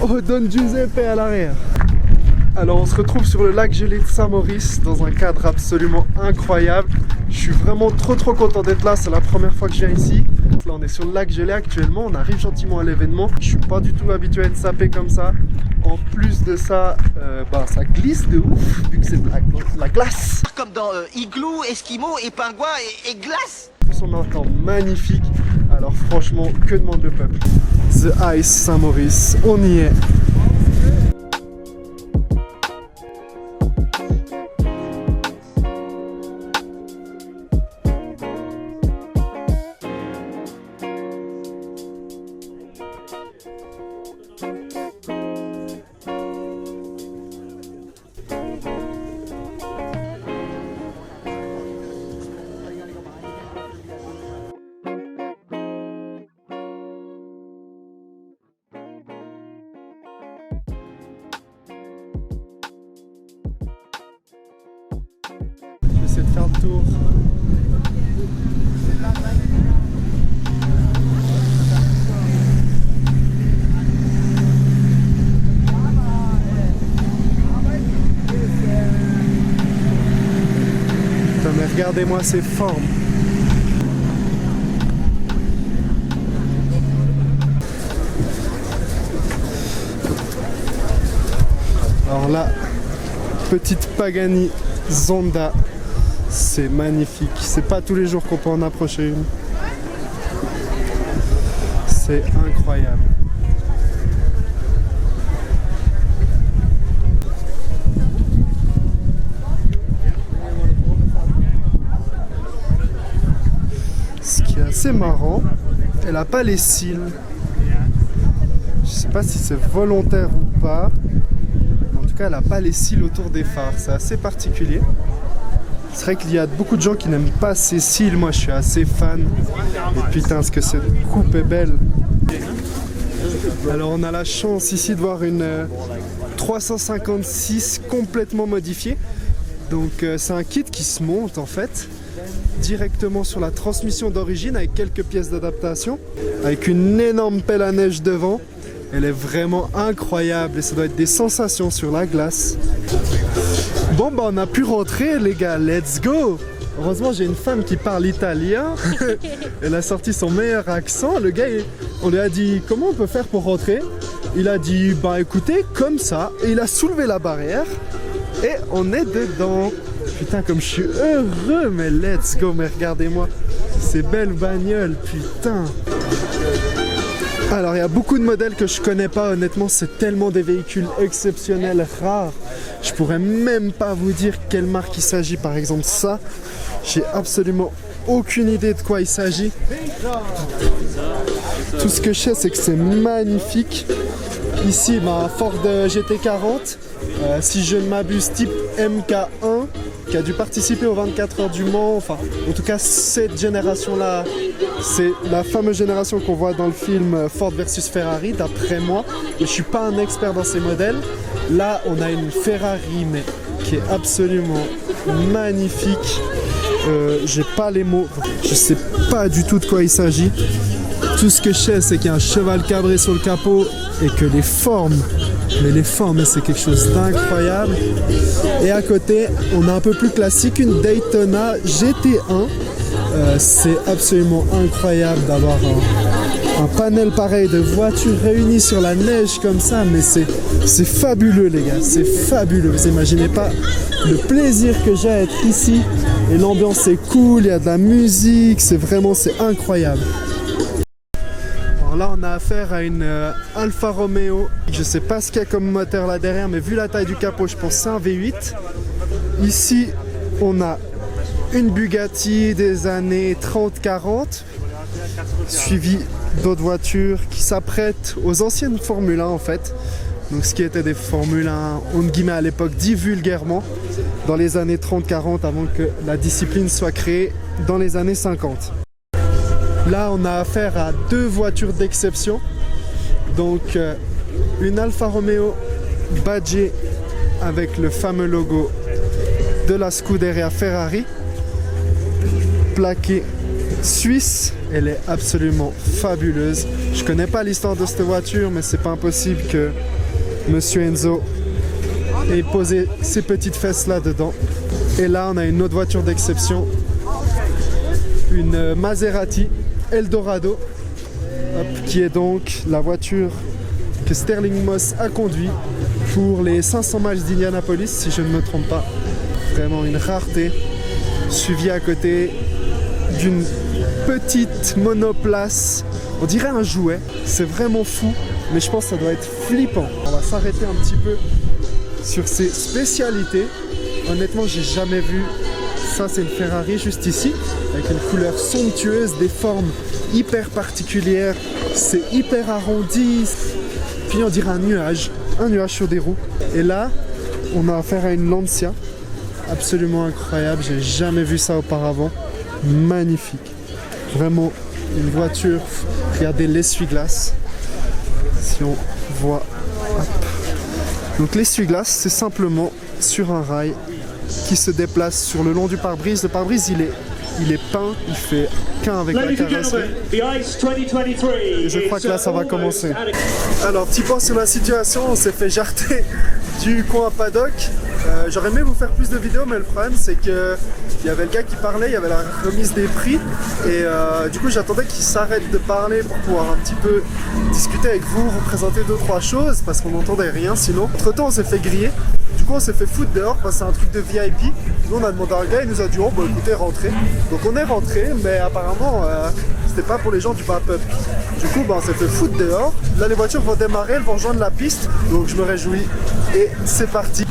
Oh, Don Giuseppe à l'arrière. Alors on se retrouve sur le lac gelé de Saint-Maurice dans un cadre absolument incroyable. Je suis vraiment trop content d'être là, c'est la première fois que je viens ici. Là on est sur le lac gelé actuellement, on arrive gentiment à l'événement. Je suis pas du tout habitué à être sapé comme ça. En plus de ça, ça glisse de ouf vu que c'est de la glace. Comme dans Igloo, Esquimau et Pingouin et glace. On a un temps magnifique, alors franchement que demande le peuple. The Ice Saint-Maurice, on y est. J'essaie de faire le tour. Putain, mais regardez-moi ces formes. Alors là, petite Pagani Zonda. C'est magnifique, c'est pas tous les jours qu'on peut en approcher une. C'est incroyable. Ce qui est assez marrant, elle a pas les cils. Je sais pas si c'est volontaire ou pas. En tout cas, elle a pas les cils autour des phares, c'est assez particulier. C'est vrai qu'il y a beaucoup de gens qui n'aiment pas ces cils, moi je suis assez fan. Et putain, ce que cette coupe est belle. Alors on a la chance ici de voir une 356 complètement modifiée. Donc c'est un kit qui se monte en fait directement sur la transmission d'origine avec quelques pièces d'adaptation. Avec une énorme pelle à neige devant. Elle est vraiment incroyable et ça doit être des sensations sur la glace. Bon bah on a pu rentrer les gars, let's go! Heureusement j'ai une femme qui parle italien. Elle a sorti son meilleur accent. Le gars, on lui a dit comment on peut faire pour rentrer. Il a dit bah écoutez comme ça. Et il a soulevé la barrière. Et on est dedans. Putain comme je suis heureux, mais let's go, mais regardez-moi. Ces belles bagnoles, putain. Alors il y a beaucoup de modèles que je connais pas, honnêtement c'est tellement des véhicules exceptionnels, rares. Je pourrais même pas vous dire quelle marque il s'agit, par exemple ça. J'ai absolument aucune idée de quoi il s'agit. Tout ce que je sais c'est que c'est magnifique. Ici Ford GT40, si je ne m'abuse type MK1, qui a dû participer aux 24 heures du Mans, enfin en tout cas cette génération là, c'est la fameuse génération qu'on voit dans le film Ford versus Ferrari d'après moi, mais je suis pas un expert dans ces modèles. Là on a une Ferrari mais qui est absolument magnifique, j'ai pas les mots, je sais pas du tout de quoi il s'agit. Tout ce que je sais c'est qu'il y a un cheval cabré sur le capot et que les formes, c'est quelque chose d'incroyable. Et à côté, on a un peu plus classique, une Daytona GT1. C'est absolument incroyable d'avoir un panel pareil de voitures réunies sur la neige comme ça, mais c'est fabuleux les gars, c'est fabuleux. Vous imaginez pas le plaisir que j'ai à être ici. Et l'ambiance est cool, il y a de la musique, c'est incroyable. Là on a affaire à une Alfa Romeo. Je sais pas ce qu'il y a comme moteur là derrière, mais vu la taille du capot je pense que c'est un V8. Ici on a une Bugatti des années 30-40, suivi d'autres voitures qui s'apprêtent aux anciennes Formule 1 en fait. Donc ce qui était des Formule 1 entre guillemets à l'époque dit vulgairement, dans les années 30-40 avant que la discipline soit créée dans les années 50. Là, on a affaire à deux voitures d'exception. Donc, une Alfa Romeo badgée avec le fameux logo de la Scuderia Ferrari, plaquée suisse. Elle est absolument fabuleuse. Je connais pas l'histoire de cette voiture, mais c'est pas impossible que Monsieur Enzo ait posé ses petites fesses là dedans. Et là, on a une autre voiture d'exception, une Maserati Eldorado, hop, qui est donc la voiture que Sterling Moss a conduit pour les 500 miles d'Indianapolis, si je ne me trompe pas. Vraiment une rareté, suivi à côté d'une petite monoplace, on dirait un jouet. C'est vraiment fou, mais je pense que ça doit être flippant. On va s'arrêter un petit peu sur ses spécialités. Honnêtement, j'ai jamais vu ça. C'est une Ferrari juste ici, avec une couleur somptueuse, des formes hyper particulières. C'est hyper arrondi, puis on dirait un nuage sur des roues. Et là, on a affaire à une Lancia, absolument incroyable. J'ai jamais vu ça auparavant. Magnifique, vraiment une voiture. Regardez l'essuie-glace, si on voit. Hop. Donc l'essuie-glace, c'est simplement sur un rail qui se déplace sur le long du pare-brise. Le pare-brise, il est peint, il fait qu'un avec la carrosserie. Et je crois que là, ça va commencer. Alors, petit point sur la situation, on s'est fait jarter du coin paddock. J'aurais aimé vous faire plus de vidéos, mais le problème, c'est que il y avait le gars qui parlait, il y avait la remise des prix, et du coup, j'attendais qu'il s'arrête de parler pour pouvoir un petit peu discuter avec vous, vous présenter 2-3 choses, parce qu'on n'entendait rien sinon. Entre-temps, on s'est fait griller. Du coup, on s'est fait foutre dehors parce que c'est un truc de VIP. Nous, on a demandé à un gars, il nous a dit oh, bah écoutez, rentrez. Donc, on est rentré, mais apparemment, c'était pas pour les gens du bas peuple. Du coup, bah, on s'est fait foutre dehors. Là, les voitures vont démarrer, elles vont rejoindre la piste. Donc, je me réjouis. Et c'est parti.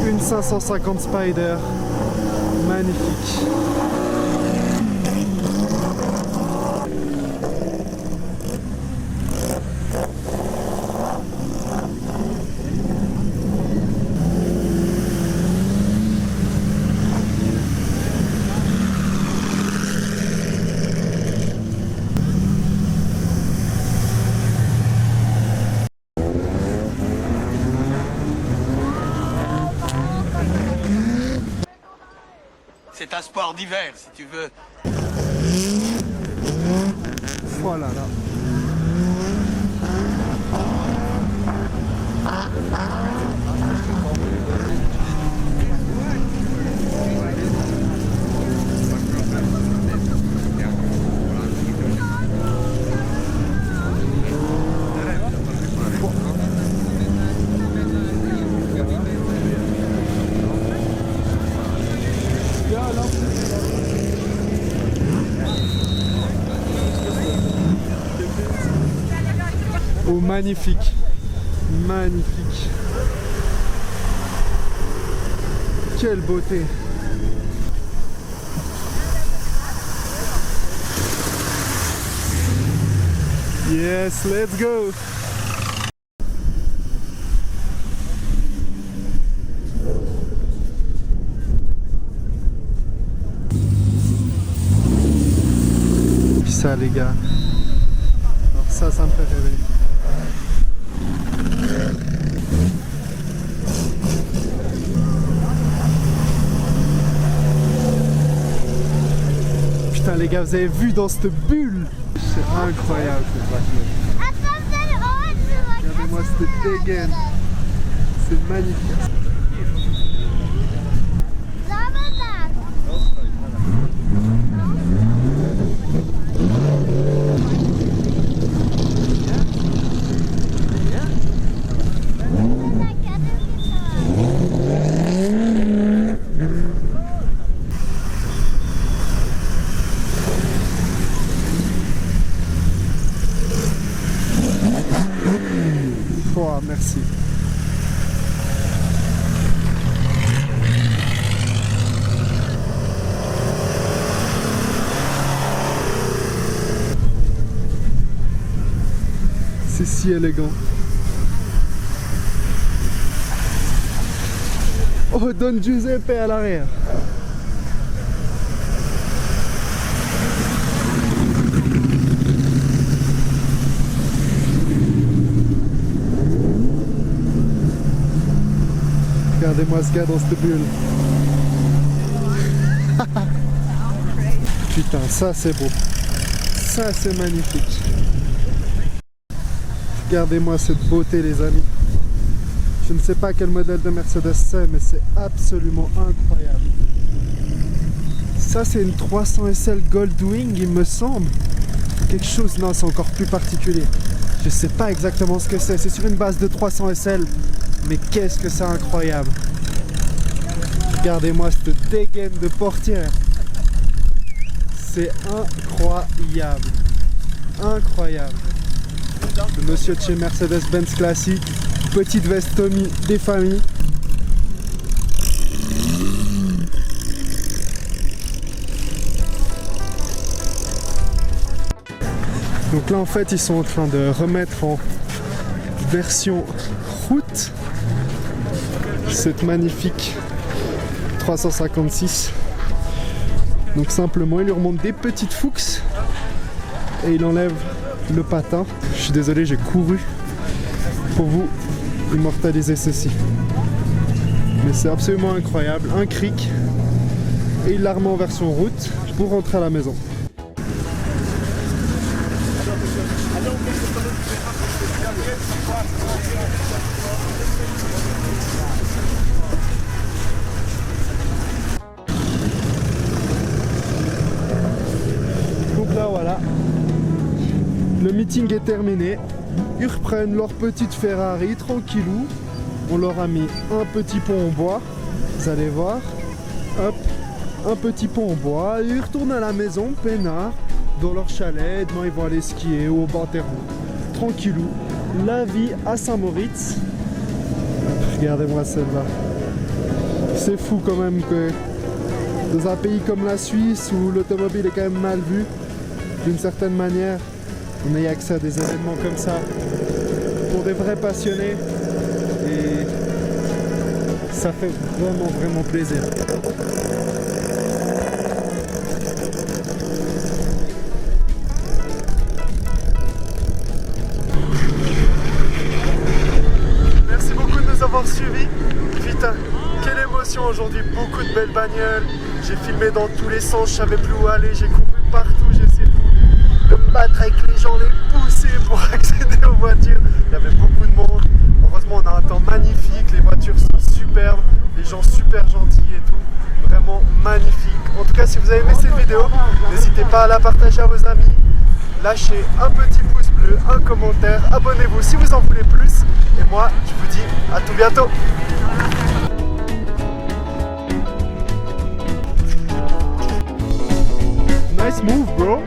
Une 550 Spider, magnifique. C'est un sport d'hiver, si tu veux. Voilà là. Oh, magnifique, magnifique. Quelle beauté. Yes, let's go. Ça les gars, alors ça me fait rêver. Putain les gars, vous avez vu dans cette bulle? C'est incroyable cette voiture. Regardez-moi cette dégaine. C'est magnifique. Oh, merci. C'est si élégant. Oh, Don Giuseppe à l'arrière. Regardez-moi ce gars dans cette bulle. Putain, ça c'est beau. Ça c'est magnifique. Regardez-moi cette beauté les amis. Je ne sais pas quel modèle de Mercedes c'est, mais c'est absolument incroyable. Ça c'est une 300 SL Goldwing il me semble. Quelque chose, non c'est encore plus particulier. Je sais pas exactement ce que c'est sur une base de 300 SL. Mais qu'est-ce que c'est incroyable. Regardez-moi cette dégaine de portière. C'est incroyable. Incroyable. Le monsieur de chez Mercedes-Benz classique. Petite veste Tommy des familles. Donc là en fait ils sont en train de remettre en version route cette magnifique 356. Donc simplement il lui remonte des petites Fuchs et il enlève le patin. Je suis désolé, j'ai couru pour vous immortaliser ceci. Mais c'est absolument incroyable, un cric et il la remet en version route pour rentrer à la maison. Donc là voilà, le meeting est terminé. Ils reprennent leur petite Ferrari tranquillou. On leur a mis un petit pont en bois, vous allez voir. Hop, un petit pont en bois. Et ils retournent à la maison, peinard, dans leur chalet. Demain ils vont aller skier au Banteron. Tranquillou. La vie à Saint-Moritz. Regardez-moi celle-là. C'est fou quand même que dans un pays comme la Suisse où l'automobile est quand même mal vue, d'une certaine manière, on ait accès à des événements comme ça pour des vrais passionnés et ça fait vraiment plaisir. Merci beaucoup de nous avoir suivis. Putain, quelle émotion aujourd'hui, beaucoup de belles bagnoles. J'ai filmé dans tous les sens, je savais plus où aller, j'ai couru partout, j'ai essayé de me battre avec les gens, les pousser pour accéder aux voitures. Il y avait beaucoup de monde. Heureusement, on a un temps magnifique, les voitures sont superbes, les gens super gentils et tout. Vraiment magnifique. En tout cas, si vous avez aimé cette vidéo, n'hésitez pas à la partager à vos amis. Lâchez un petit pouce bleu, un commentaire, abonnez-vous si vous en voulez plus. Et moi, je vous dis à tout bientôt. Nice move, bro.